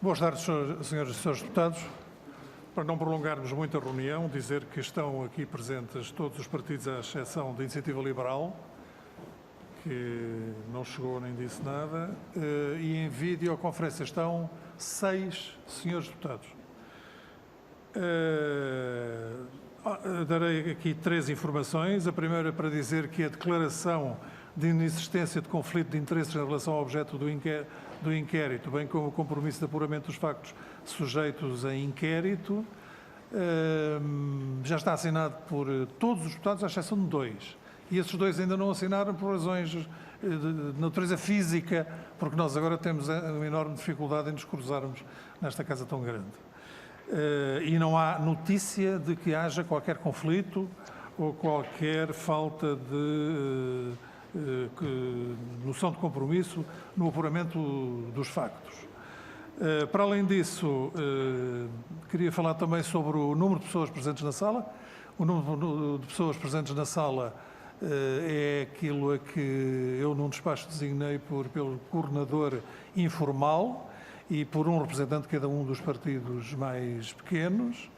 Boas tardes, senhoras e senhores deputados. Para não prolongarmos muito a reunião, dizer que estão aqui presentes todos os partidos, à exceção da Iniciativa Liberal, que não chegou nem disse nada, e em videoconferência estão 6 senhores deputados. Darei aqui 3 informações. A primeira para dizer que a declaração de inexistência de conflito de interesses em relação ao objeto do inquérito, bem como o compromisso de apuramento dos factos sujeitos a inquérito, já está assinado por todos os deputados, à exceção de 2. E esses 2 ainda não assinaram por razões de natureza física, porque nós agora temos uma enorme dificuldade em nos cruzarmos nesta casa tão grande. E não há notícia de que haja qualquer conflito ou qualquer falta de noção de compromisso no apuramento dos factos. Para além disso, queria falar também sobre o número de pessoas presentes na sala. O número de pessoas presentes na sala é aquilo a que eu, num despacho, designei pelo coordenador informal e por um representante de cada um dos partidos mais pequenos.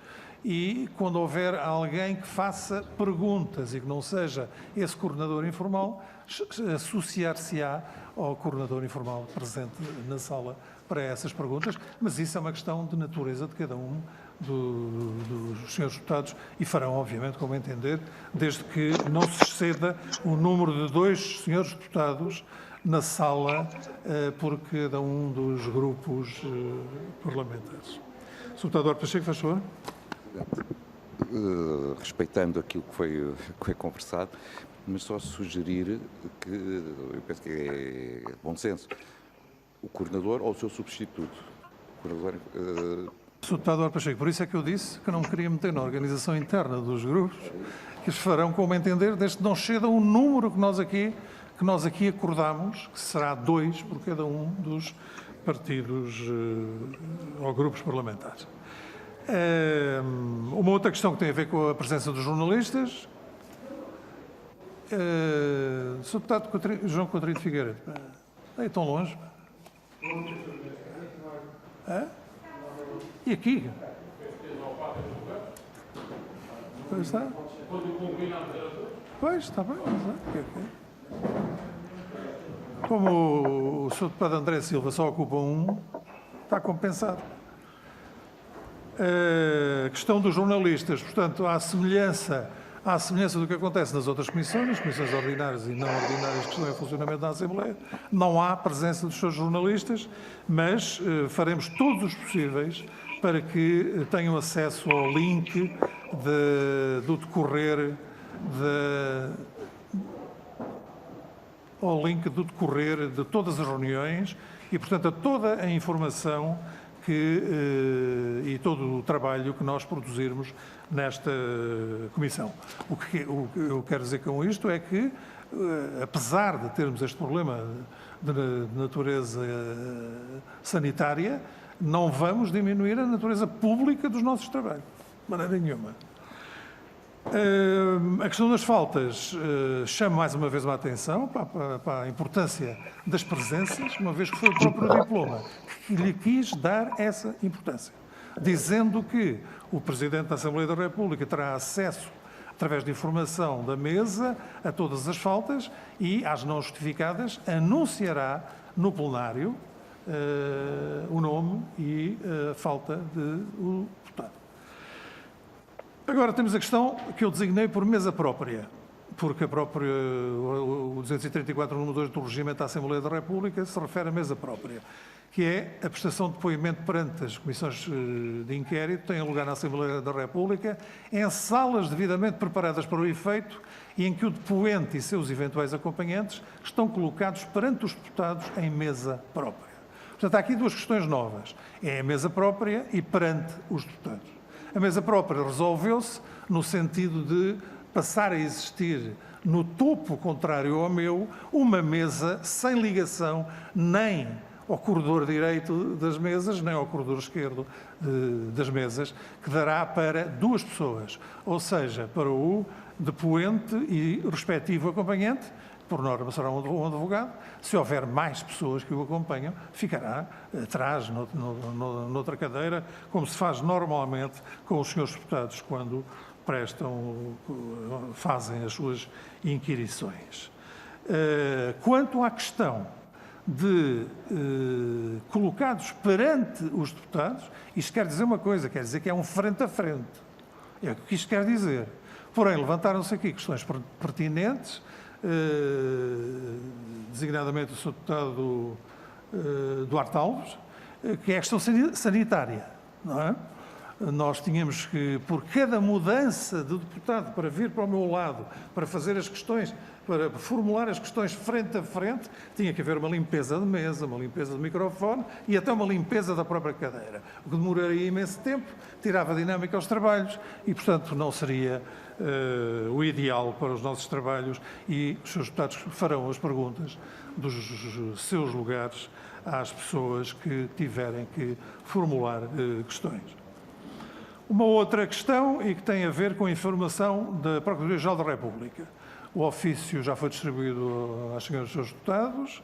E quando houver alguém que faça perguntas e que não seja esse coordenador informal, associar-se-á ao coordenador informal presente na sala para essas perguntas, mas isso é uma questão de natureza de cada um dos senhores deputados e farão, obviamente, como entender, desde que não se exceda o número de 2 senhores deputados na sala por cada um dos grupos parlamentares. Sr. Deputado Duarte Pacheco, faz favor. Respeitando aquilo que foi conversado, mas só sugerir que, eu penso que é bom senso, o coordenador ou o seu substituto. O coordenador, Sr. Deputado Duarte Pacheco, por isso é que eu disse que não me queria meter na organização interna dos grupos, que os farão como entender, desde que não exceda o número que nós aqui acordamos, que será 2 por cada um dos partidos ou grupos parlamentares. Uma outra questão que tem a ver com a presença dos jornalistas. Sr. Deputado João Coutinho de Figueiredo, aí tão longe. E aqui? Pois está. Pois, está bem. Como o Sr. Deputado André Silva só ocupa um, está compensado. A questão dos jornalistas, portanto, à semelhança do que acontece nas outras comissões, nas comissões ordinárias e não ordinárias que estão em funcionamento da Assembleia, não há presença dos seus jornalistas, mas faremos todos os possíveis para que tenham acesso ao link do decorrer de todas as reuniões e, portanto, a toda a informação e todo o trabalho que nós produzirmos nesta comissão. O que eu quero dizer com isto é que, apesar de termos este problema de natureza sanitária, não vamos diminuir a natureza pública dos nossos trabalhos, de maneira nenhuma. A questão das faltas chama mais uma vez a atenção para a importância das presenças, uma vez que foi o próprio diploma que lhe quis dar essa importância, dizendo que o Presidente da Assembleia da República terá acesso, através de informação da mesa, a todas as faltas e, às não justificadas, anunciará no plenário o nome e a falta do deputado. Agora temos a questão que eu designei por mesa própria, porque o 234, número 2 do Regimento da Assembleia da República se refere à mesa própria, que é a prestação de depoimento perante as comissões de inquérito, tem lugar na Assembleia da República, em salas devidamente preparadas para o efeito e em que o depoente e seus eventuais acompanhantes estão colocados perante os deputados em mesa própria. Portanto, há aqui 2 questões novas. É a mesa própria e perante os deputados. A mesa própria resolveu-se no sentido de passar a existir, no topo contrário ao meu, uma mesa sem ligação nem ao corredor direito das mesas, nem ao corredor esquerdo das mesas, que dará para 2 pessoas, ou seja, para o depoente e respectivo acompanhante, por norma será um advogado. Se houver mais pessoas que o acompanham, ficará atrás, noutra cadeira, como se faz normalmente com os senhores deputados quando fazem as suas inquirições. Quanto à questão de colocados perante os deputados, isto quer dizer uma coisa, quer dizer que é um frente a frente. É o que isto quer dizer. Porém, levantaram-se aqui questões pertinentes, designadamente o Sr. Deputado Duarte Alves, que é a questão sanitária, não é? Nós tínhamos que, por cada mudança de deputado para vir para o meu lado, para fazer as questões, para formular as questões frente a frente, tinha que haver uma limpeza de mesa, uma limpeza de microfone e até uma limpeza da própria cadeira, o que demoraria imenso tempo, tirava dinâmica aos trabalhos e, portanto, não seria o ideal para os nossos trabalhos e os seus deputados farão as perguntas dos seus lugares às pessoas que tiverem que formular questões. Uma outra questão e que tem a ver com a informação da Procuradoria-Geral da República. O ofício já foi distribuído às senhoras e seus deputados.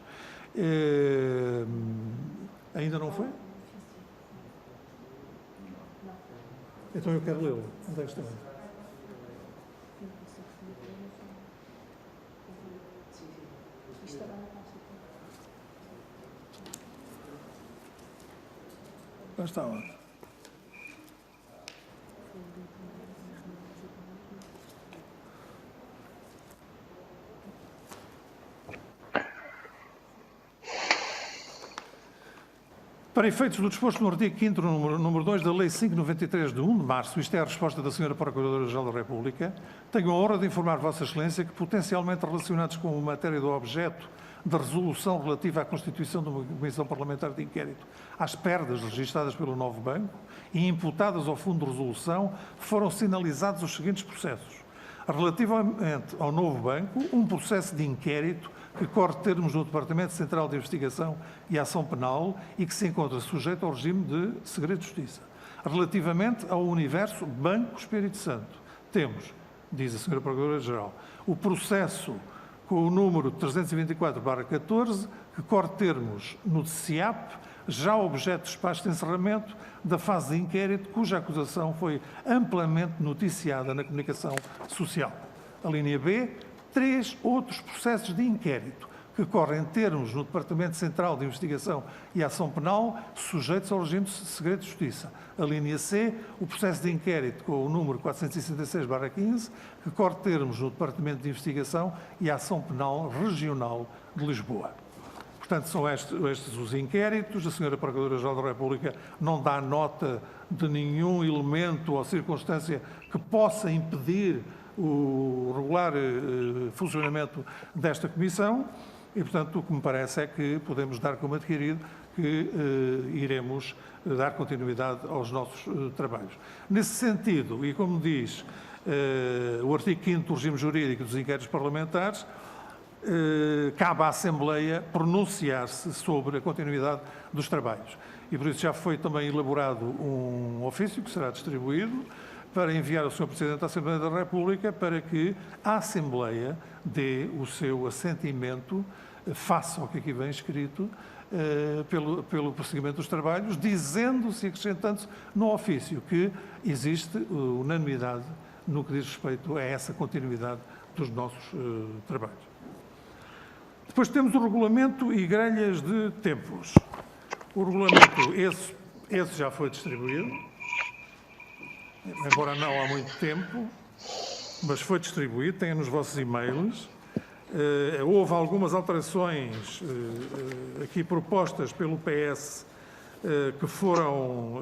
Ainda não foi? Então eu quero lê-lo. Onde é que está? Onde está onde? Para efeitos do disposto no artigo 5º, número 2 da Lei 593 de 1 de março, isto é a resposta da Sra. Procuradora-Geral da República, tenho a honra de informar Vossa Excelência que, potencialmente relacionados com a matéria do objeto da resolução relativa à constituição de uma Comissão Parlamentar de Inquérito às perdas registradas pelo Novo Banco e imputadas ao Fundo de Resolução, foram sinalizados os seguintes processos. Relativamente ao Novo Banco, um processo de inquérito que corre termos no Departamento Central de Investigação e Ação Penal e que se encontra sujeito ao regime de segredo de justiça. Relativamente ao universo Banco Espírito Santo, temos, diz a Sra. Procuradora-Geral, o processo com o número 324/14, que corre termos no CIAP, já objeto de despacho de encerramento da fase de inquérito, cuja acusação foi amplamente noticiada na comunicação social. A linha B, 3 outros processos de inquérito que correm termos no Departamento Central de Investigação e Ação Penal, sujeitos ao regime de segredo de justiça. A linha C, o processo de inquérito com o número 466/15, que corre termos no Departamento de Investigação e Ação Penal Regional de Lisboa. Portanto, são estes os inquéritos. A Sra. Procuradora-Geral da República não dá nota de nenhum elemento ou circunstância que possa impedir o regular funcionamento desta Comissão e, portanto, o que me parece é que podemos dar como adquirido que iremos dar continuidade aos nossos trabalhos. Nesse sentido, e como diz o artigo 5º do regime jurídico dos inquéritos parlamentares, cabe à Assembleia pronunciar-se sobre a continuidade dos trabalhos. E por isso já foi também elaborado um ofício que será distribuído para enviar ao Sr. Presidente da Assembleia da República para que a Assembleia dê o seu assentimento face ao que aqui vem escrito pelo prosseguimento dos trabalhos, dizendo-se e acrescentando-se no ofício que existe unanimidade no que diz respeito a essa continuidade dos nossos trabalhos. Depois temos o regulamento e grelhas de tempos. O regulamento, esse já foi distribuído, embora não há muito tempo, mas foi distribuído, tem nos vossos e-mails. Houve algumas alterações aqui propostas pelo PS que foram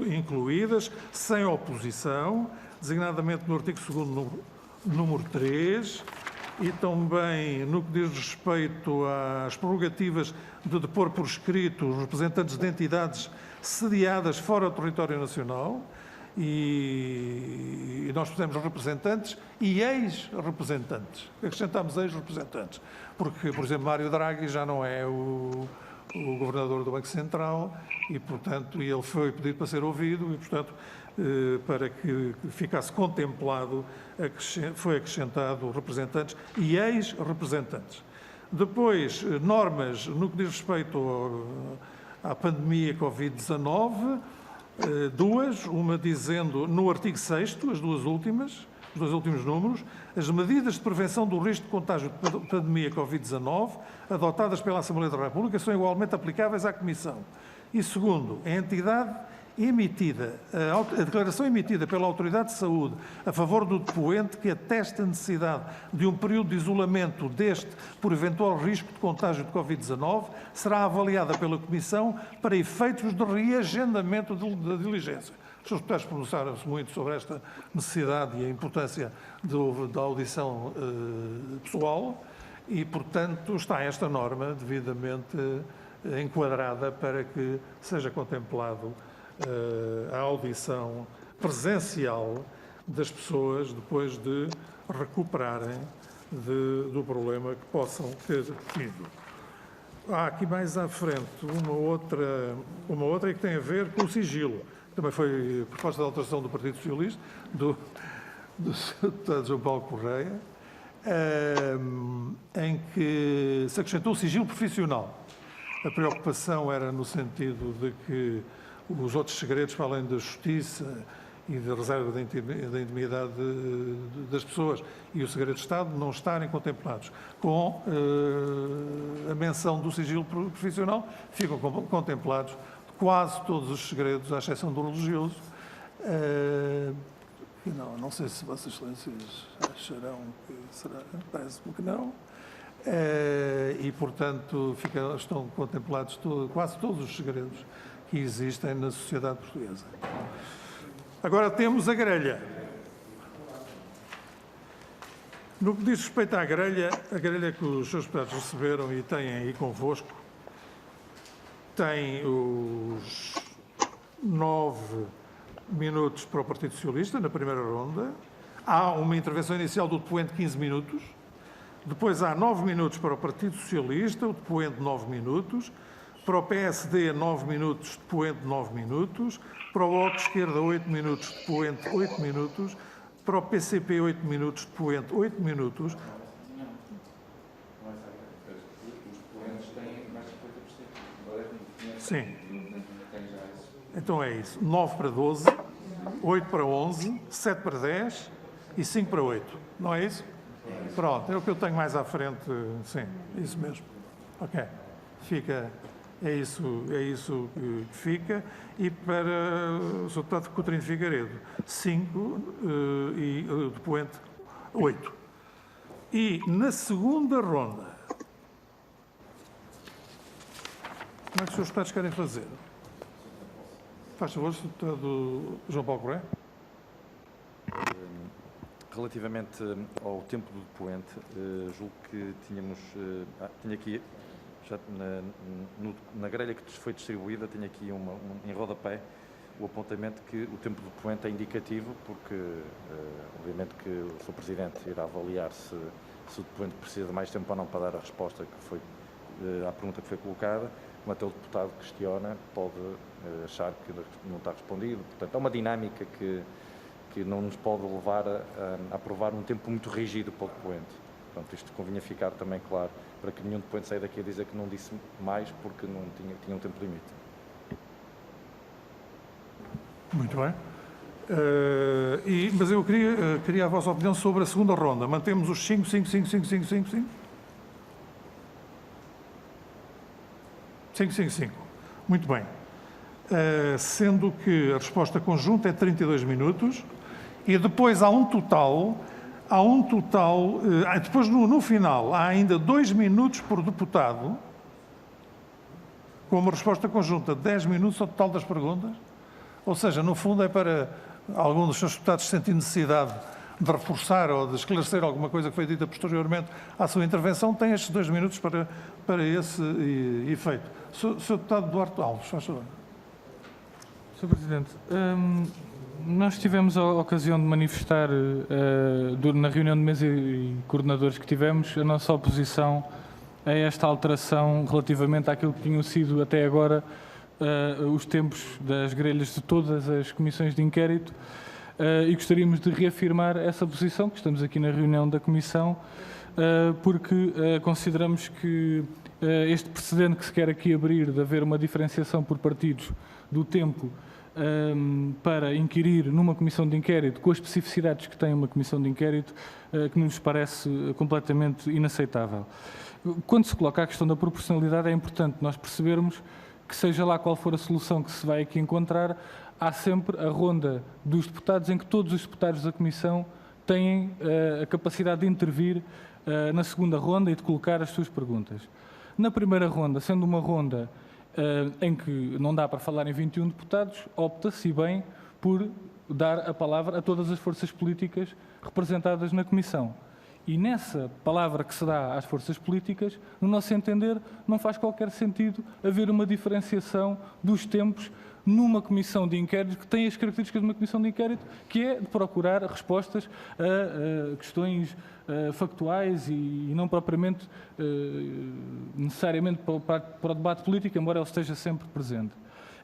incluídas, sem oposição, designadamente no artigo 2º, número 3, e também no que diz respeito às prerrogativas de depor por escrito os representantes de entidades sediadas fora do território nacional, e nós pusemos representantes e ex-representantes. Acrescentámos ex-representantes, porque, por exemplo, Mário Draghi já não é o o governador do Banco Central e, portanto, ele foi pedido para ser ouvido e, portanto, para que ficasse contemplado, foi acrescentado representantes e ex-representantes. Depois, normas no que diz respeito à pandemia Covid-19, duas, uma dizendo no artigo 6º, os dois últimos números, as medidas de prevenção do risco de contágio de pandemia Covid-19 adotadas pela Assembleia da República são igualmente aplicáveis à Comissão. E segundo, a entidade emitida, a declaração emitida pela Autoridade de Saúde a favor do depoente que atesta a necessidade de um período de isolamento deste por eventual risco de contágio de Covid-19 será avaliada pela Comissão para efeitos de reagendamento da diligência. Os seus deputados pronunciaram-se muito sobre esta necessidade e a importância da audição pessoal e, portanto, está esta norma devidamente enquadrada para que seja contemplado a audição presencial das pessoas depois de recuperarem do problema que possam ter tido. Há aqui mais à frente uma outra que tem a ver com o sigilo. Também foi proposta de alteração do Partido Socialista, do Sr. Deputado João Paulo Correia, em que se acrescentou o sigilo profissional. A preocupação era no sentido de que os outros segredos, para além da justiça e da reserva da intimidade das pessoas e o segredo de Estado, não estarem contemplados. Com a menção do sigilo profissional, ficam contemplados quase todos os segredos, à exceção do religioso. Não sei se Vossas Excelências acharão que será, parece-me que não. E, portanto, estão contemplados quase todos os segredos que existem na sociedade portuguesa. Agora temos a grelha. No que diz respeito à grelha, a grelha que os seus deputados receberam e têm aí convosco, tem os 9 minutos para o Partido Socialista, na primeira ronda. Há uma intervenção inicial do depoente de 15 minutos. Depois há 9 minutos para o Partido Socialista, o depoente de 9 minutos. Para o PSD, 9 minutos, depoente 9 minutos. Para o Bloco de Esquerda, 8 minutos, depoente 8 minutos. Para o PCP, 8 minutos, depoente 8 minutos. Sim. Então é isso. 9 para 12, 8 para 11, 7 para 10 e 5 para 8. Não é isso? Pronto, é o que eu tenho mais à frente. Sim, isso mesmo. Ok. Fica... É isso que fica. E para o Sr. Deputado Coutinho Figueiredo, 5 e o depoente 8. E na segunda ronda, como é que os seus deputados querem fazer? Faz favor, Sr. Deputado João Paulo Correia. Relativamente ao tempo do depoente, julgo que tinha aqui, já na grelha que foi distribuída, tenho aqui em rodapé o apontamento que o tempo do depoente é indicativo, porque obviamente que o Sr. Presidente irá avaliar se o depoente precisa de mais tempo ou não para dar a resposta que foi à pergunta que foi colocada, como até o deputado questiona, pode achar que não está respondido. Portanto, é uma dinâmica que não nos pode levar a aprovar um tempo muito rígido para o depoente. Portanto, isto convinha ficar também claro, para que nenhum depoente saia daqui a dizer que não disse mais porque não tinha um tempo limite. Muito bem. Mas eu queria a vossa opinião sobre a segunda ronda. Mantemos os 5, 5, 5, 5, 5, 5, 5? 5, 5, 5. Muito bem. Sendo que a resposta conjunta é 32 minutos e depois há um total, depois no final há ainda 2 minutos por deputado, com uma resposta conjunta de 10 minutos ao total das perguntas. Ou seja, no fundo é para algum dos seus deputados sentir necessidade de reforçar ou de esclarecer alguma coisa que foi dita posteriormente à sua intervenção, tem estes 2 minutos para esse efeito. Sr. Deputado Duarte Alves, faz favor. Sr. Presidente, nós tivemos a ocasião de manifestar na reunião de mesa e coordenadores que tivemos a nossa oposição a esta alteração relativamente àquilo que tinham sido até agora os tempos das grelhas de todas as comissões de inquérito, e gostaríamos de reafirmar essa posição, que estamos aqui na reunião da Comissão, porque consideramos que este precedente que se quer aqui abrir de haver uma diferenciação por partidos do tempo para inquirir numa comissão de inquérito, com as especificidades que tem uma comissão de inquérito, que nos parece completamente inaceitável. Quando se coloca a questão da proporcionalidade, é importante nós percebermos que, seja lá qual for a solução que se vai aqui encontrar, há sempre a ronda dos deputados em que todos os deputados da Comissão têm a capacidade de intervir na segunda ronda e de colocar as suas perguntas. Na primeira ronda, sendo uma ronda em que não dá para falar em 21 deputados, opta-se bem por dar a palavra a todas as forças políticas representadas na Comissão. E nessa palavra que se dá às forças políticas, no nosso entender, não faz qualquer sentido haver uma diferenciação dos tempos numa comissão de inquérito que tem as características de uma comissão de inquérito, que é de procurar respostas a questões factuais e não propriamente necessariamente para o debate político, embora ele esteja sempre presente.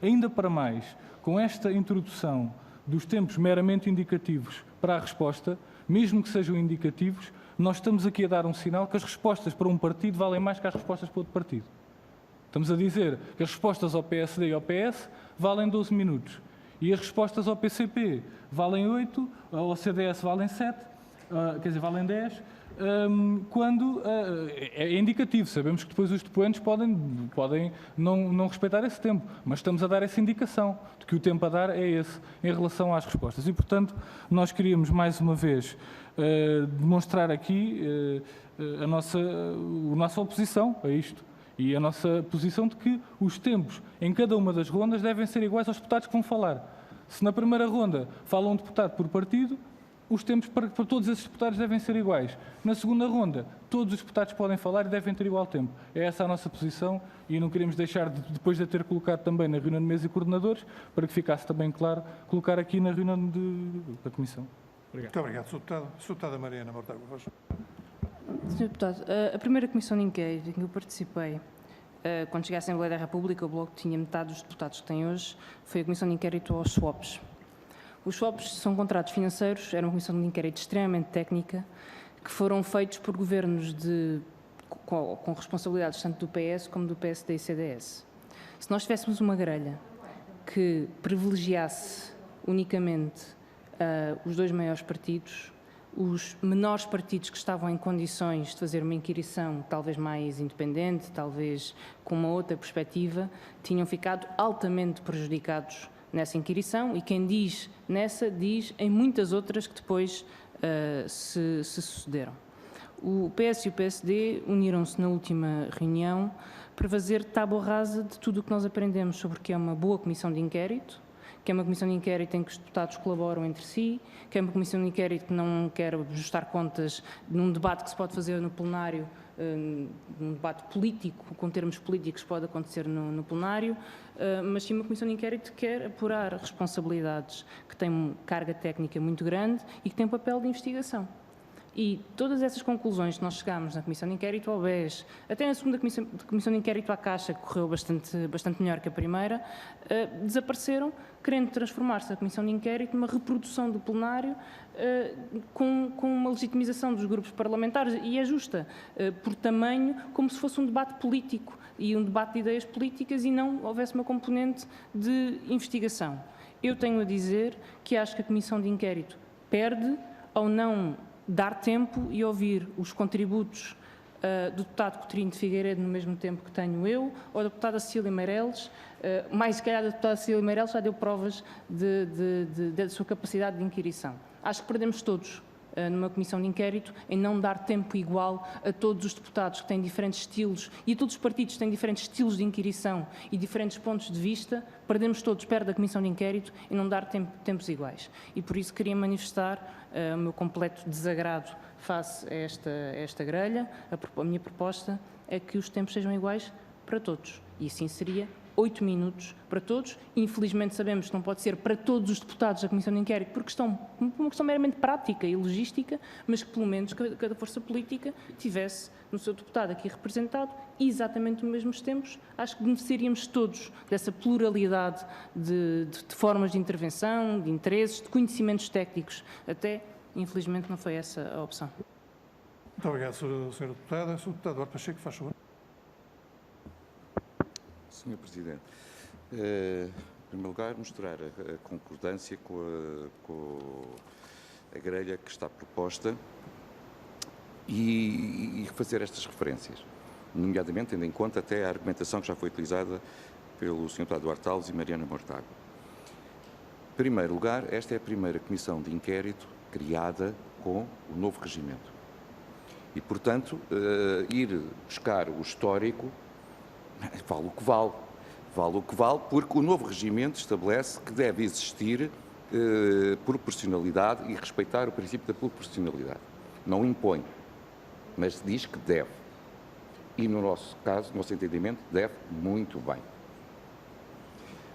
Ainda para mais, com esta introdução dos tempos meramente indicativos para a resposta, mesmo que sejam indicativos, nós estamos aqui a dar um sinal que as respostas para um partido valem mais que as respostas para outro partido. Estamos a dizer que as respostas ao PSD e ao PS valem 12 minutos e as respostas ao PCP valem 8, ao CDS valem 7, quer dizer, valem 10, quando é indicativo. Sabemos que depois os depoentes podem não respeitar esse tempo, mas estamos a dar essa indicação de que o tempo a dar é esse em relação às respostas. E, portanto, nós queríamos, mais uma vez, demonstrar aqui a nossa oposição a isto e a nossa posição de que os tempos em cada uma das rondas devem ser iguais aos deputados que vão falar. Se na primeira ronda fala um deputado por partido, os tempos para todos esses deputados devem ser iguais. Na segunda ronda, todos os deputados podem falar e devem ter igual tempo. É essa a nossa posição e não queremos deixar, depois de a ter colocado também na reunião de mesa e coordenadores, para que ficasse também claro, colocar aqui na reunião da Comissão. Obrigado. Muito obrigado, Sr. Deputado. Sra. Deputada Mariana Mortágua, por favor. Sr. Deputado, a primeira comissão de inquérito em que eu participei, quando cheguei à Assembleia da República, o Bloco tinha metade dos deputados que tem hoje, foi a comissão de inquérito aos swaps. Os swaps são contratos financeiros, era uma comissão de inquérito extremamente técnica, que foram feitos por governos com responsabilidades tanto do PS como do PSD e CDS. Se nós tivéssemos uma grelha que privilegiasse unicamente os dois maiores partidos, os menores partidos que estavam em condições de fazer uma inquirição talvez mais independente, talvez com uma outra perspectiva, tinham ficado altamente prejudicados nessa inquirição e quem diz nessa, diz em muitas outras que depois se sucederam. O PS e o PSD uniram-se na última reunião para fazer tábua rasa de tudo o que nós aprendemos sobre o que é uma boa comissão de inquérito, que é uma comissão de inquérito em que os deputados colaboram entre si, que é uma comissão de inquérito que não quer ajustar contas num debate que se pode fazer no plenário, num debate político, com termos políticos pode acontecer no plenário, mas sim uma comissão de inquérito que quer apurar responsabilidades, que tem carga técnica muito grande e que tem um papel de investigação. E todas essas conclusões que nós chegámos na Comissão de Inquérito ao BES, até na segunda Comissão de Inquérito à Caixa, que correu bastante melhor que a primeira, desapareceram, querendo transformar-se a Comissão de Inquérito numa reprodução do plenário com uma legitimização dos grupos parlamentares, e é justa, por tamanho, como se fosse um debate político e um debate de ideias políticas e não houvesse uma componente de investigação. Eu tenho a dizer que acho que a Comissão de Inquérito perde ao não dar tempo e ouvir os contributos do deputado Coutinho de Figueiredo no mesmo tempo que tenho eu, ou da deputada Cecília Meireles, mais se calhar da deputada Cecília Meireles já deu provas da sua capacidade de inquirição. Acho que perdemos todos numa comissão de inquérito em não dar tempo igual a todos os deputados que têm diferentes estilos e a todos os partidos que têm diferentes estilos de inquirição e diferentes pontos de vista, perdemos todos perto da comissão de inquérito em não dar tempos iguais. E por isso queria manifestar o meu completo desagrado face a esta grelha. A minha proposta é que os tempos sejam iguais para todos. E assim seria 8 minutos para todos. Infelizmente sabemos que não pode ser para todos os deputados da Comissão de Inquérito por uma questão meramente prática e logística, mas que pelo menos cada força política tivesse no seu deputado aqui representado exatamente nos mesmos tempos. Acho que beneficiaríamos todos dessa pluralidade de formas de intervenção, de interesses, de conhecimentos técnicos. Até, infelizmente, não foi essa a opção. Muito obrigado, Sr. Deputado. Sr. Deputado Duarte Pacheco, faz favor. Sr. Presidente, em primeiro lugar, mostrar a concordância com a grelha que está proposta e fazer estas referências, nomeadamente tendo em conta até a argumentação que já foi utilizada pelo Sr. Deputado Duarte Alves e Mariana Mortágua. Em primeiro lugar, esta é a primeira comissão de inquérito criada com o novo regimento. E, portanto, ir buscar o histórico vale o que vale. Vale o que vale, porque o novo regimento estabelece que deve existir proporcionalidade e respeitar o princípio da proporcionalidade. Não impõe, mas diz que deve. E, no nosso caso, no nosso entendimento, deve muito bem.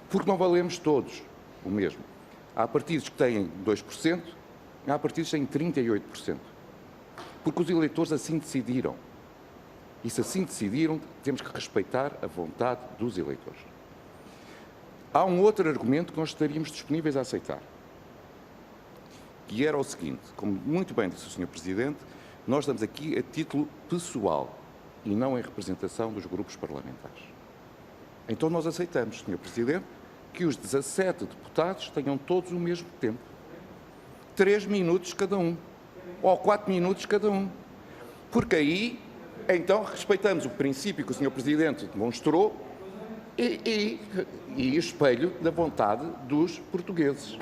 Porque não valemos todos o mesmo. Há partidos que têm 2%, há partidos que têm 38%. Porque os eleitores assim decidiram. E se assim decidiram, temos que respeitar a vontade dos eleitores. Há um outro argumento que nós estaríamos disponíveis a aceitar, que era o seguinte: como muito bem disse o Sr. Presidente, nós estamos aqui a título pessoal e não em representação dos grupos parlamentares. Então nós aceitamos, Sr. Presidente, que os 17 deputados tenham todos o mesmo tempo. 3 minutos cada um, ou 4 minutos cada um. Porque aí, então, respeitamos o princípio que o Sr. Presidente demonstrou e espelho da vontade dos portugueses.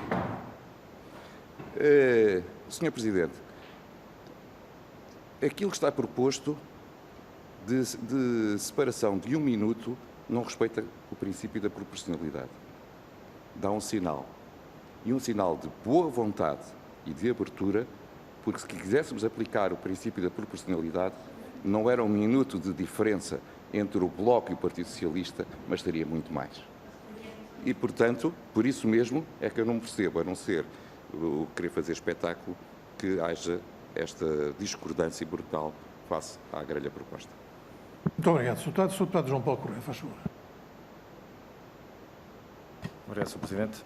Sr. Presidente, aquilo que está proposto de separação de 1 minuto não respeita o princípio da proporcionalidade. Dá um sinal, e um sinal de boa vontade e de abertura, porque se quiséssemos aplicar o princípio da proporcionalidade, não era 1 minuto de diferença entre o Bloco e o Partido Socialista, mas teria muito mais. E, portanto, por isso mesmo é que eu não percebo, a não ser o querer fazer espetáculo, que haja esta discordância brutal face à grelha proposta. Muito obrigado, Sr. Deputado. Sr. Deputado João Paulo Correia, faz favor. Obrigado, Sr. Presidente.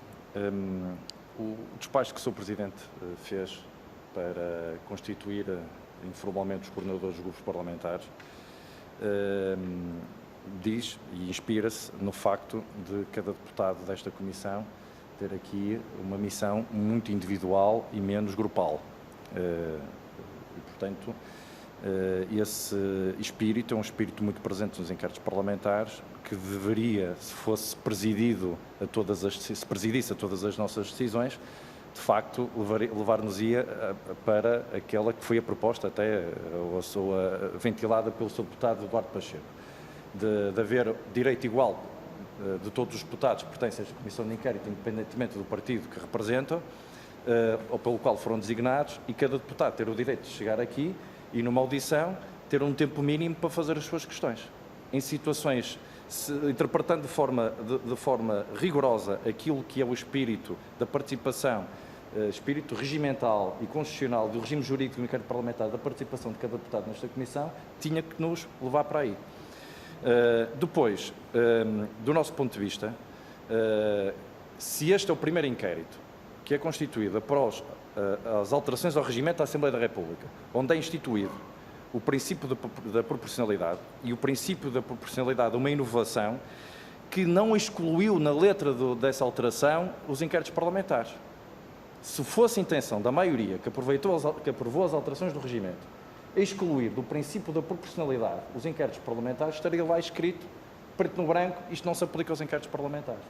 O despacho que o Sr. Presidente fez para constituir informalmente os coordenadores dos grupos parlamentares diz e inspira-se no facto de cada deputado desta comissão ter aqui uma missão muito individual e menos grupal. E, portanto, esse espírito é um espírito muito presente nos inquéritos parlamentares, que deveria, se fosse presidido se presidisse a todas as nossas decisões, de facto, levar-nos-ia para aquela que foi a proposta, até a ventilada pelo Sr. Deputado Duarte Pacheco, de haver direito igual de todos os deputados que pertencem à Comissão de Inquérito, independentemente do partido que representam, ou pelo qual foram designados, e cada deputado ter o direito de chegar aqui e, numa audição, ter um tempo mínimo para fazer as suas questões. Em situações, interpretando de forma rigorosa aquilo que é o espírito da participação, espírito regimental e constitucional do regime jurídico do inquérito parlamentar, da participação de cada deputado nesta comissão, tinha que nos levar para aí. Depois, do nosso ponto de vista, se este é o primeiro inquérito que é constituído após as alterações ao regimento da Assembleia da República, onde é instituído o princípio da proporcionalidade, e o princípio da proporcionalidade é uma inovação que não excluiu na letra dessa alteração os inquéritos parlamentares. Se fosse a intenção da maioria que aprovou as alterações do regimento excluir do princípio da proporcionalidade os inquéritos parlamentares, estaria lá escrito, preto no branco, isto não se aplica aos inquéritos parlamentares.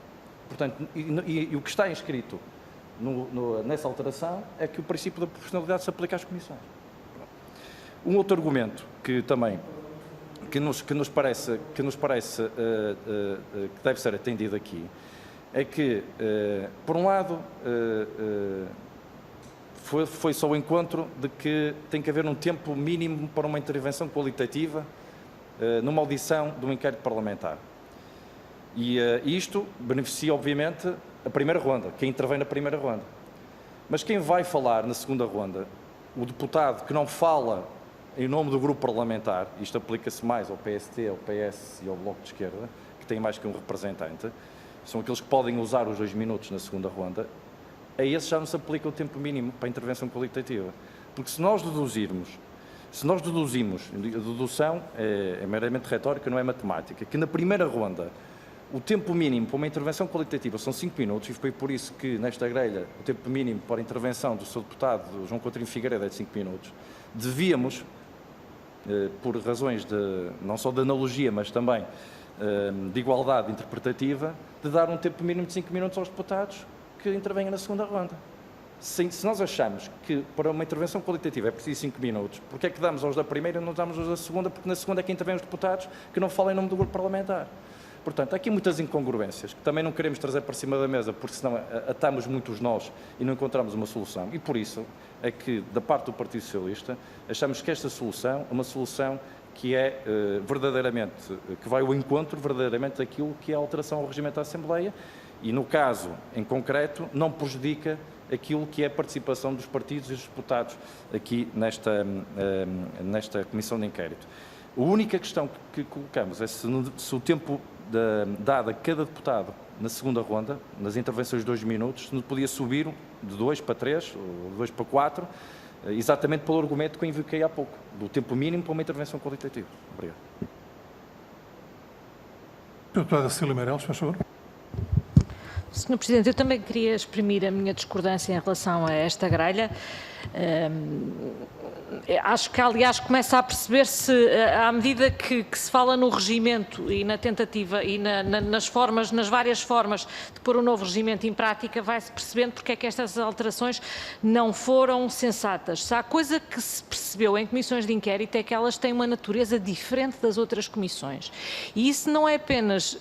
Portanto, e o que está inscrito nessa alteração é que o princípio da proporcionalidade se aplica às comissões. Um outro argumento que também que nos parece que deve ser atendido aqui é que, por um lado, foi só o encontro de que tem que haver um tempo mínimo para uma intervenção qualitativa numa audição de um inquérito parlamentar. E isto beneficia, obviamente, a primeira ronda, quem intervém na primeira ronda. Mas quem vai falar na segunda ronda, o deputado que não fala em nome do grupo parlamentar, isto aplica-se mais ao PST, ao PS e ao Bloco de Esquerda, que tem mais que um representante, são aqueles que podem usar os 2 minutos na segunda ronda, a esse já não se aplica o tempo mínimo para a intervenção qualitativa. Porque se nós deduzimos, a dedução é meramente retórica, não é matemática, que na primeira ronda o tempo mínimo para uma intervenção qualitativa são 5 minutos, e foi por isso que nesta grelha o tempo mínimo para a intervenção do Sr. Deputado João Coutinho Figueiredo é de 5 minutos, devíamos, por razões não só de analogia, mas também de igualdade interpretativa, de dar um tempo mínimo de 5 minutos aos deputados que intervenham na segunda ronda. Se nós achamos que para uma intervenção qualitativa é preciso 5 minutos, porque é que damos aos da primeira e não damos aos da segunda? Porque na segunda é que intervêm os deputados que não falam em nome do grupo parlamentar. Portanto, há aqui muitas incongruências que também não queremos trazer para cima da mesa, porque senão atamos muitos nós e não encontramos uma solução. E por isso é que, da parte do Partido Socialista, achamos que esta solução é uma solução que é verdadeiramente, que vai ao encontro verdadeiramente daquilo que é a alteração ao regimento da Assembleia e, no caso em concreto, não prejudica aquilo que é a participação dos partidos e dos deputados aqui nesta Comissão de Inquérito. A única questão que colocamos é se o tempo dado a cada deputado na segunda ronda, nas intervenções de 2 minutos, se podia subir de 2 para 3, ou de 2 para 4, exatamente pelo argumento que eu invoquei há pouco, do tempo mínimo para uma intervenção qualitativa. Obrigado. Deputada Cecília Meirelles, faz favor. Sr. Presidente, eu também queria exprimir a minha discordância em relação a esta grelha. Acho que, aliás, começa a perceber-se, à medida que se fala no regimento e na tentativa e nas várias formas de pôr o novo regimento em prática, vai-se percebendo porque é que estas alterações não foram sensatas. Se há coisa que se percebeu em comissões de inquérito é que elas têm uma natureza diferente das outras comissões. E isso não é apenas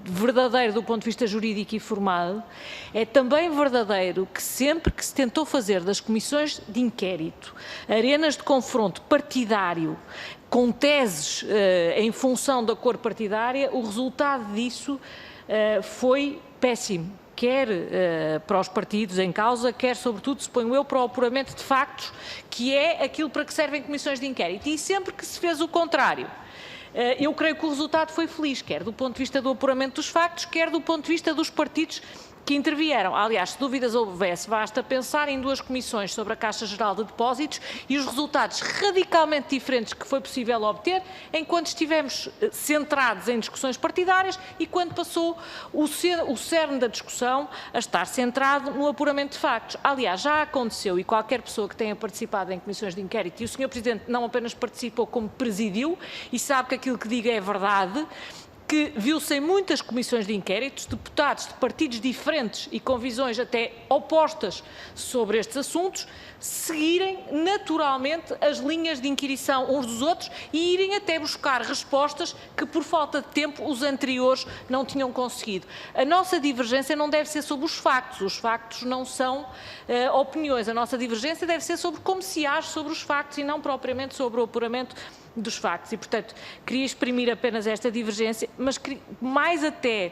verdadeiro do ponto de vista jurídico e formal, é também verdadeiro que sempre que se tentou fazer das comissões de inquérito arenas de confronto partidário com teses em função da cor partidária, o resultado disso foi péssimo. Quer para os partidos em causa, quer, sobretudo, suponho eu, para o apuramento de factos, que é aquilo para que servem comissões de inquérito. E sempre que se fez o contrário, eu creio que o resultado foi feliz, quer do ponto de vista do apuramento dos factos, quer do ponto de vista dos partidos que intervieram. Aliás, se dúvidas houvesse, basta pensar em 2 comissões sobre a Caixa Geral de Depósitos e os resultados radicalmente diferentes que foi possível obter enquanto estivemos centrados em discussões partidárias e quando passou o cerne da discussão a estar centrado no apuramento de factos. Aliás, já aconteceu, e qualquer pessoa que tenha participado em comissões de inquérito, e o Sr. Presidente não apenas participou como presidiu, e sabe que aquilo que digo é verdade, que viu-se em muitas comissões de inquéritos deputados de partidos diferentes e com visões até opostas sobre estes assuntos seguirem naturalmente as linhas de inquirição uns dos outros e irem até buscar respostas que por falta de tempo os anteriores não tinham conseguido. A nossa divergência não deve ser sobre os factos não são opiniões, a nossa divergência deve ser sobre como se age sobre os factos e não propriamente sobre o apuramento dos factos e, portanto, queria exprimir apenas esta divergência, mas mais até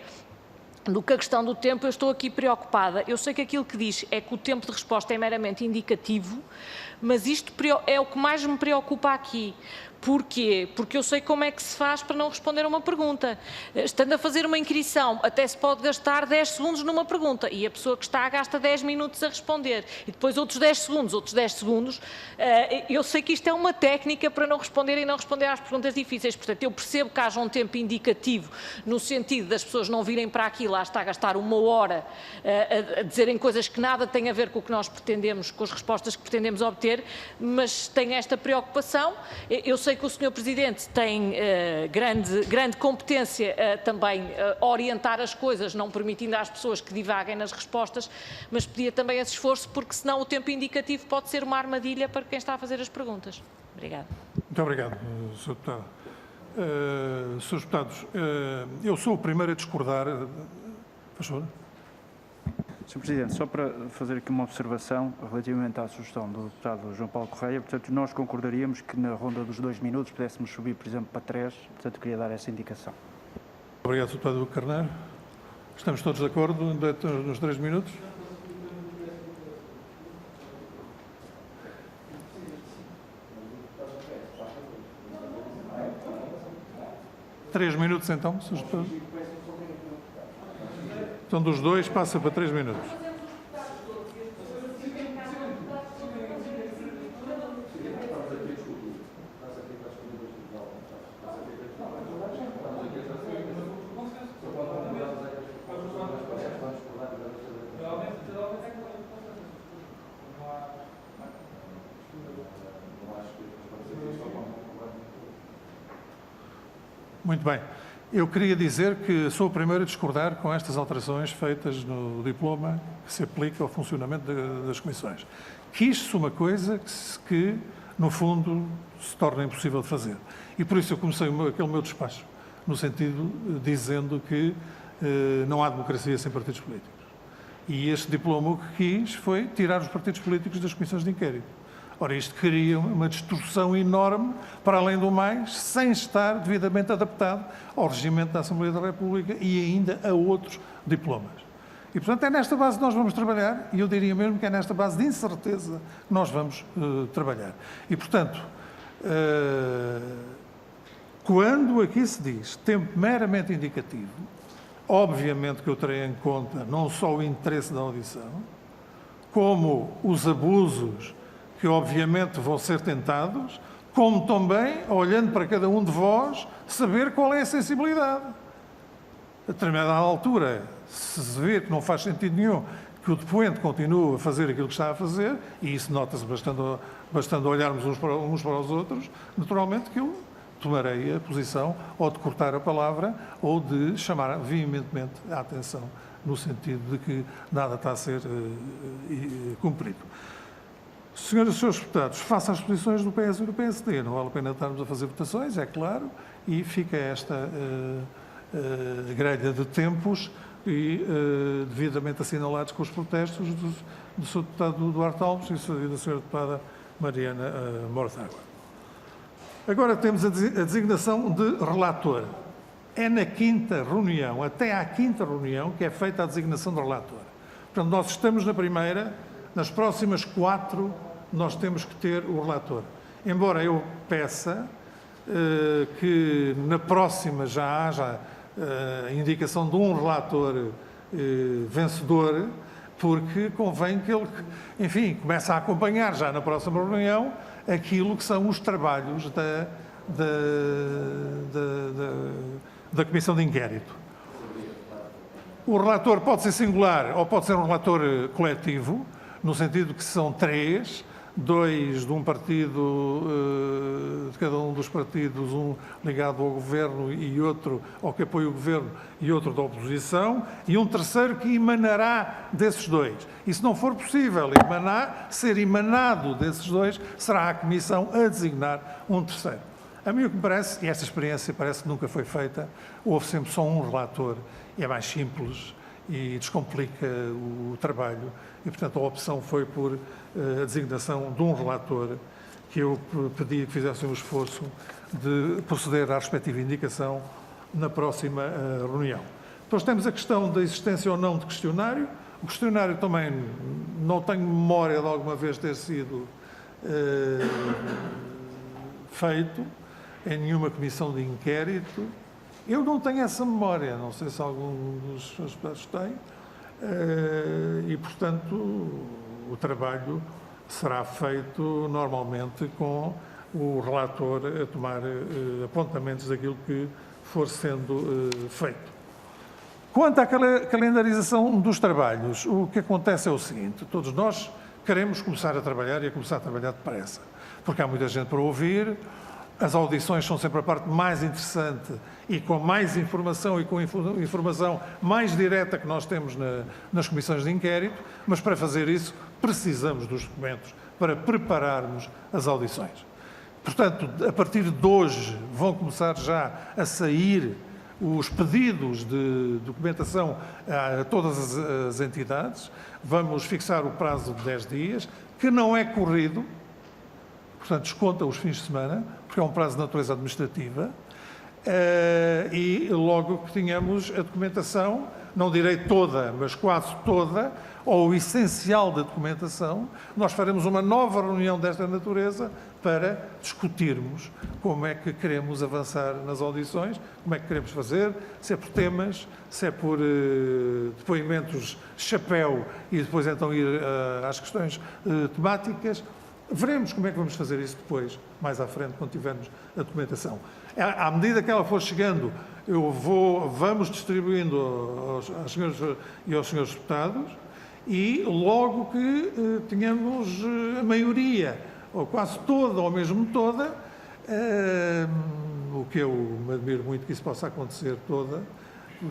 do que a questão do tempo, eu estou aqui preocupada. Eu sei que aquilo que diz é que o tempo de resposta é meramente indicativo, mas isto é o que mais me preocupa aqui. Porquê? Porque eu sei como é que se faz para não responder a uma pergunta. Estando a fazer uma inquirição, até se pode gastar 10 segundos numa pergunta e a pessoa que está gasta 10 minutos a responder e depois outros 10 segundos. Eu sei que isto é uma técnica para não responder e não responder às perguntas difíceis. Portanto, eu percebo que haja um tempo indicativo no sentido das pessoas não virem para aqui, lá está a gastar 1 hora a dizerem coisas que nada têm a ver com o que nós pretendemos, com as respostas que pretendemos obter, mas tenho esta preocupação. Eu sei que o Sr. Presidente tem grande competência também a orientar as coisas, não permitindo às pessoas que divaguem nas respostas, mas pedia também esse esforço, porque senão o tempo indicativo pode ser uma armadilha para quem está a fazer as perguntas. Obrigada. Muito obrigado, Sr. Deputado. Srs. Deputados, eu sou o primeiro a discordar. Faz favor. Sr. Presidente, só para fazer aqui uma observação relativamente à sugestão do deputado João Paulo Correia, portanto, nós concordaríamos que na ronda dos 2 minutos pudéssemos subir, por exemplo, para 3, portanto, queria dar essa indicação. Obrigado, Sr. Deputado Carneiro. Estamos todos de acordo nos 3 minutos? Três minutos, então, Sr. Deputado. Então, dos 2, passa para 3 minutos. Muito bem. Eu queria dizer que sou o primeiro a discordar com estas alterações feitas no diploma que se aplica ao funcionamento das comissões. Quis-se uma coisa que, no fundo, se torna impossível de fazer. E por isso eu comecei aquele meu despacho, no sentido dizendo que não há democracia sem partidos políticos. E este diploma o que quis foi tirar os partidos políticos das comissões de inquérito. Ora, isto cria uma distorção enorme, para além do mais, sem estar devidamente adaptado ao regimento da Assembleia da República e ainda a outros diplomas. E, portanto, é nesta base que nós vamos trabalhar, e eu diria mesmo que é nesta base de incerteza que nós vamos trabalhar. E, portanto, quando aqui se diz tempo meramente indicativo, obviamente que eu terei em conta não só o interesse da audição, como os abusos que obviamente vão ser tentados, como também, olhando para cada um de vós, saber qual é a sensibilidade. A determinada altura, se vê que não faz sentido nenhum que o depoente continue a fazer aquilo que está a fazer, e isso nota-se bastando olharmos uns para os outros, naturalmente que eu tomarei a posição ou de cortar a palavra ou de chamar veementemente a atenção, no sentido de que nada está a ser cumprido. Senhoras e senhores deputados, faça as posições do PS e do PSD. Não vale a pena estarmos a fazer votações, é claro, e fica esta grelha de tempos e devidamente assinalados com os protestos do Sr. Deputado Duarte Alves e da Sra. Deputada Mariana Mortágua. Agora temos a designação de relator. É na quinta reunião, até à quinta reunião, que é feita a designação de relator. Portanto, nós estamos na primeira. Nas próximas 4, nós temos que ter o relator. Embora eu peça que na próxima já haja a indicação de um relator vencedor, porque convém que ele, enfim, comece a acompanhar já na próxima reunião aquilo que são os trabalhos da Comissão de Inquérito. O relator pode ser singular ou pode ser um relator coletivo, no sentido que são 3, 2 de um partido, de cada um dos partidos, um ligado ao Governo e outro ao que apoia o Governo e outro da oposição, e um terceiro que emanará desses 2. E se não for possível ser emanado desses 2, será a Comissão a designar um terceiro. A mim o que me parece, e esta experiência parece que nunca foi feita, houve sempre só um relator, e é mais simples e descomplica o trabalho, e, portanto, a opção foi por a designação de um relator, que eu pedi que fizessem o esforço de proceder à respectiva indicação na próxima reunião. Depois temos a questão da existência ou não de questionário. O questionário também não tenho memória de alguma vez ter sido feito em nenhuma comissão de inquérito. Eu não tenho essa memória, não sei se algum dos seus deputados tem, e, portanto, o trabalho será feito normalmente com o relator a tomar apontamentos daquilo que for sendo feito. Quanto à calendarização dos trabalhos, o que acontece é o seguinte: todos nós queremos começar a trabalhar e a começar a trabalhar depressa, porque há muita gente para ouvir. As audições são sempre a parte mais interessante e com mais informação e com informação mais direta que nós temos nas comissões de inquérito, mas para fazer isso precisamos dos documentos para prepararmos as audições. Portanto, a partir de hoje vão começar já a sair os pedidos de documentação a todas as entidades. Vamos fixar o prazo de 10 dias, que não é corrido, portanto, desconta os fins de semana, porque é um prazo de natureza administrativa. e logo que tínhamos a documentação, não direi toda, mas quase toda, ou o essencial da documentação, nós faremos uma nova reunião desta natureza para discutirmos como é que queremos avançar nas audições, como é que queremos fazer, se é por temas, se é por depoimentos chapéu e depois então ir às questões temáticas. Veremos como é que vamos fazer isso depois, mais à frente, quando tivermos a documentação. À medida que ela for chegando, vamos distribuindo aos senhores e aos senhores deputados, e logo que tenhamos a maioria, ou quase toda, ou mesmo toda, o que eu me admiro muito que isso possa acontecer toda,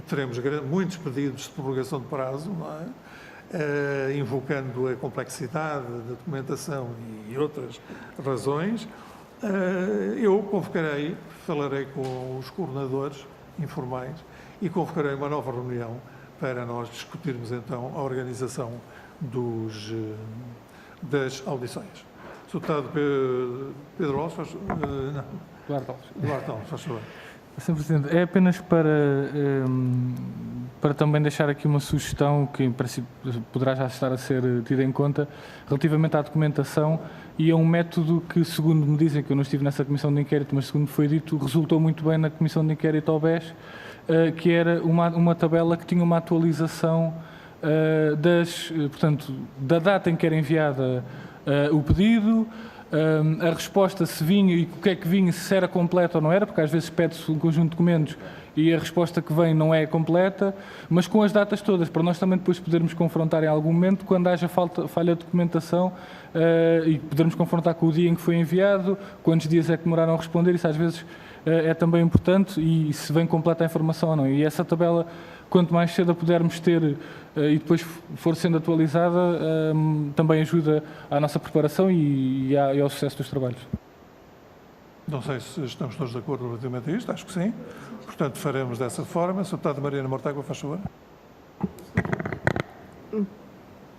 teremos muitos pedidos de prorrogação de prazo, não é? Invocando a complexidade da documentação e outras razões, eu convocarei, falarei com os coordenadores informais e convocarei uma nova reunião para nós discutirmos então a organização das audições. Sr. Deputado Pedro Alves, não. Duarte Alves, faz favor. Sr. Presidente, é apenas para também deixar aqui uma sugestão que, em princípio, poderá já estar a ser tida em conta, relativamente à documentação e a um método que, segundo me dizem, que eu não estive nessa comissão de inquérito, mas segundo me foi dito, resultou muito bem na comissão de inquérito ao BES, que era uma tabela que tinha uma atualização portanto, da data em que era enviada o pedido, a resposta se vinha e o que é que vinha, se era completa ou não era, porque às vezes pede-se um conjunto de documentos e a resposta que vem não é completa, mas com as datas todas, para nós também depois podermos confrontar em algum momento, quando haja falha de documentação, e podermos confrontar com o dia em que foi enviado, quantos dias é que demoraram a responder, isso às vezes é também importante, e se vem completa a informação ou não. E essa tabela, quanto mais cedo a pudermos ter e depois for sendo atualizada, também ajuda à nossa preparação e ao sucesso dos trabalhos. Não sei se estamos todos de acordo relativamente a isto, acho que sim. Portanto, faremos dessa forma. Sr. Deputado Mariana Mortágua, faz favor.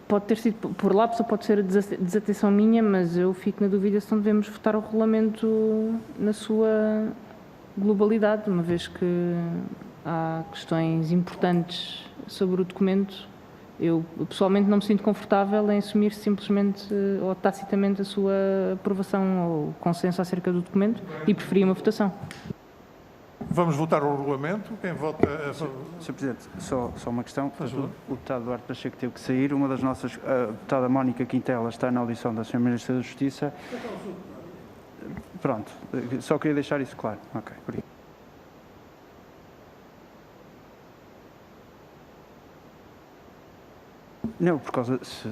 Pode ter sido por lapso ou pode ser desatenção minha, mas eu fico na dúvida se não devemos votar o regulamento na sua globalidade, uma vez que há questões importantes sobre o documento. Eu, pessoalmente, não me sinto confortável em assumir simplesmente ou tacitamente a sua aprovação ou consenso acerca do documento e preferia uma votação. Vamos votar o regulamento. Quem vota a favor? Sr. Presidente, só uma questão. O deputado Duarte Pacheco teve que sair. Uma das nossas, a deputada Mónica Quintela, está na audição da Sra. Ministra da Justiça. Pronto, só queria deixar isso claro. Ok, obrigado. Não, por causa, se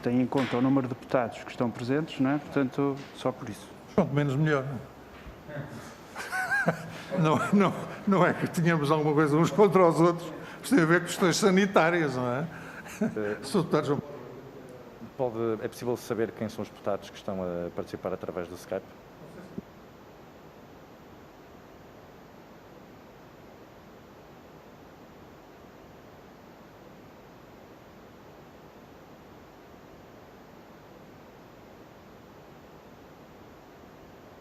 tem em conta o número de deputados que estão presentes, não é? Portanto, só por isso. Quanto menos melhor. Não é que tenhamos alguma coisa uns contra os outros, mas tem a ver com questões sanitárias, não é? Sr. Deputado João. É possível saber quem são os deputados que estão a participar através do Skype?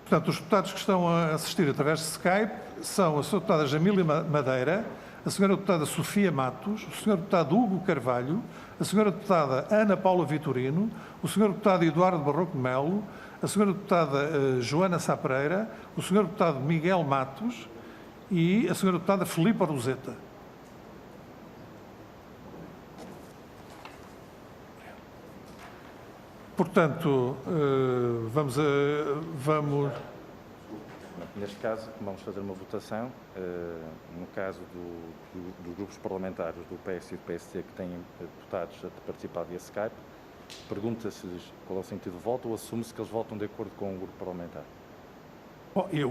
Portanto, os deputados que estão a assistir através de Skype são a Sra. Deputada Jamília Madeira, a Sra. Deputada Sofia Matos, o Sr. Deputado Hugo Carvalho, a Sra. Deputada Ana Paula Vitorino, o Sr. Deputado Eduardo Barroco de Melo, a Sra. Deputada Joana Sá Pereira, o Sr. Deputado Miguel Matos e a Sra. Deputada Filipa Roseta. Portanto, vamos. Neste caso, vamos fazer uma votação. No caso dos grupos parlamentares do PS e do PSD que têm deputados a participar via Skype, pergunta-se qual é o sentido de voto ou assume-se que eles votam de acordo com o grupo parlamentar? Bom, eu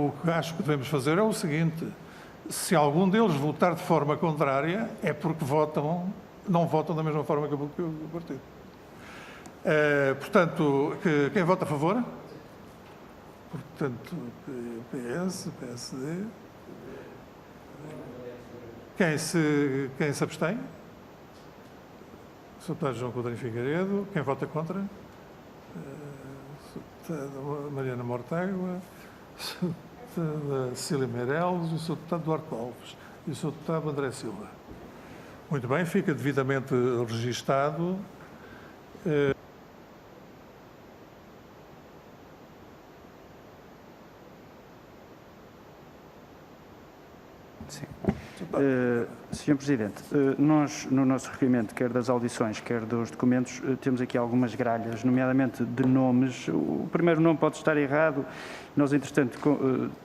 o que acho que devemos fazer é o seguinte: se algum deles votar de forma contrária, é porque não votam da mesma forma que o partido. Portanto, quem vota a favor? Portanto, PS, PSD. Quem se abstém? Sr. Deputado João Coutinho Figueiredo. Quem vota contra? Sra. Mariana Mortágua. da Cecília Meireles e o Sr. Deputado Duarte Alves e o Sr. Deputado André Silva. Muito bem, fica devidamente registado. Sim. Sr. Presidente, nós, no nosso requerimento, quer das audições, quer dos documentos, temos aqui algumas gralhas, nomeadamente de nomes. O primeiro nome pode estar errado. Nós, entretanto,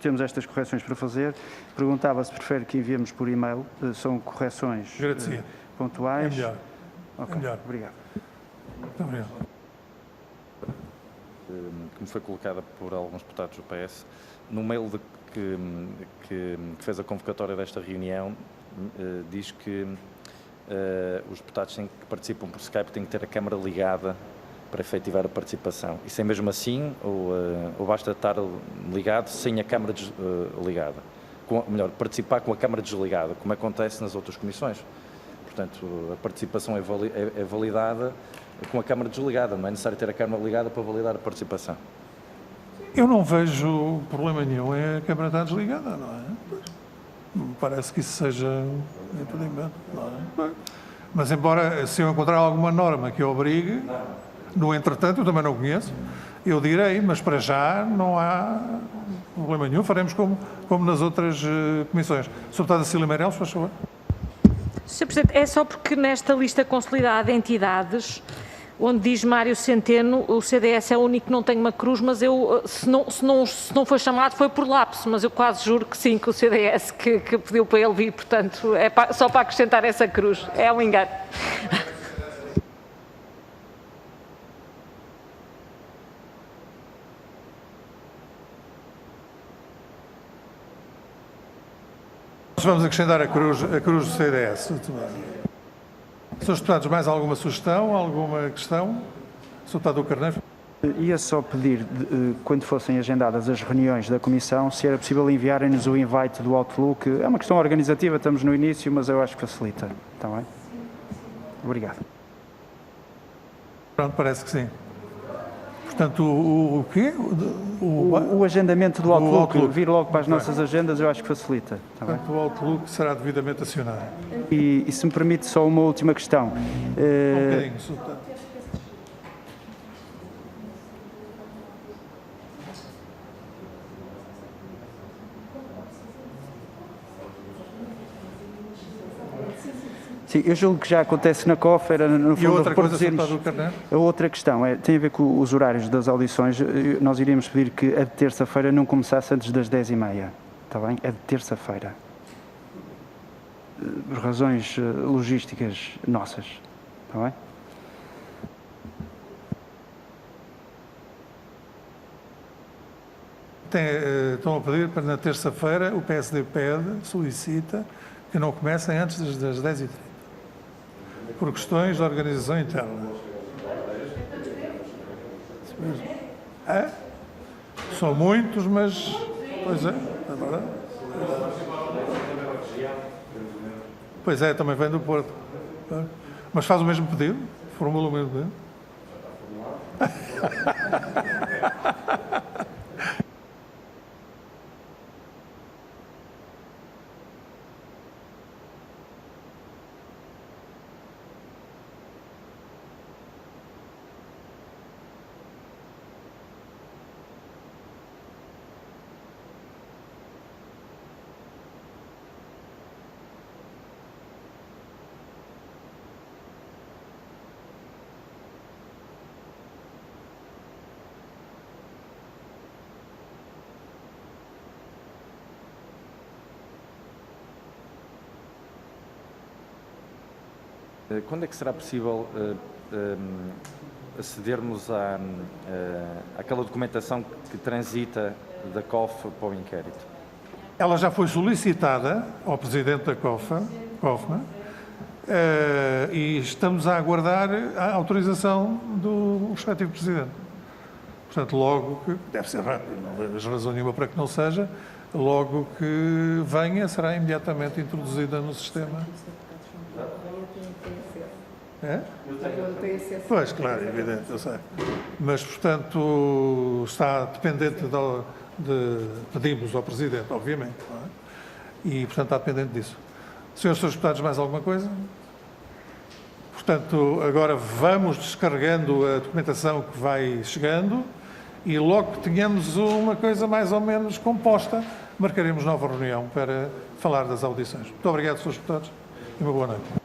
temos estas correções para fazer. Perguntava se prefere que enviemos por e-mail. São correções pontuais. É melhor. Ok, É melhor. obrigado. Muito obrigado. Como foi colocada por alguns deputados do PS, no mail que fez a convocatória desta reunião, diz que os deputados que participam por Skype têm que ter a câmara ligada para efetivar a participação. Isso é mesmo assim ou basta estar ligado sem a câmara ligada? Melhor, participar com a câmara desligada, como acontece nas outras comissões. Portanto, a participação é validada com a câmara desligada, não é necessário ter a câmara ligada para validar a participação. Eu não vejo problema nenhum em a Câmara estar desligada, não é? Me parece que isso seja impedimento, não é? Mas embora, se eu encontrar alguma norma que obrigue, no entretanto, eu também não conheço, eu direi, mas para já não há problema nenhum, faremos como nas outras comissões. Sr. Deputada Cecília Meireles, faz favor. Sr. Presidente, é só porque nesta lista consolidada de entidades, onde diz Mário Centeno, o CDS é o único que não tem uma cruz, mas eu, se não foi chamado, foi por lapso, mas eu quase juro que sim, que o CDS que pediu para ele vir, portanto, é só para acrescentar essa cruz. É um engano. Vamos acrescentar a cruz do CDS. Senhores deputados, mais alguma sugestão, alguma questão? Sr. Deputado Carneiro. Ia só pedir, quando fossem agendadas as reuniões da Comissão, se era possível enviarem-nos o invite do Outlook. É uma questão organizativa, estamos no início, mas eu acho que facilita. Está bem? Obrigado. Pronto, parece que sim. Portanto, o quê? O agendamento do Outlook, Outlook, vir logo para as nossas agendas, eu acho que facilita. Está bem? Portanto, o Outlook será devidamente acionado. E se me permite só uma última questão. Um bocadinho, Sr. Deputado. Sim, eu julgo que já acontece na COF, era no E fundo outra coisa, Sr. reproduzirmos. Deputado Carneiro? A outra questão tem a ver com os horários das audições. Nós iríamos pedir que a de terça-feira não começasse antes das 10h30. Está bem? A de terça-feira. Por razões logísticas nossas. Está bem? Estão a pedir para na terça-feira, o PSD solicita que não comecem antes das 10h30. Por questões de organização interna. É? São muitos, mas... Pois é verdade. Pois é, também vem do Porto. Mas faz o mesmo pedido? Formula o mesmo pedido? Quando é que será possível acedermos àquela documentação que transita da COF para o inquérito? Ela já foi solicitada ao Presidente da COFMA e estamos a aguardar a autorização do respectivo Presidente. Portanto, logo que, deve ser rápido, não vejo razão nenhuma para que não seja, logo que venha será imediatamente introduzida no sistema. É? Pois, claro, evidente, eu sei. Mas, portanto, está dependente pedimos ao Presidente, obviamente, não é? E, portanto, está dependente disso. Senhores deputados, mais alguma coisa? Portanto, agora vamos descarregando a documentação que vai chegando e logo que tenhamos uma coisa mais ou menos composta, marcaremos nova reunião para falar das audições. Muito obrigado, senhores deputados, e uma boa noite.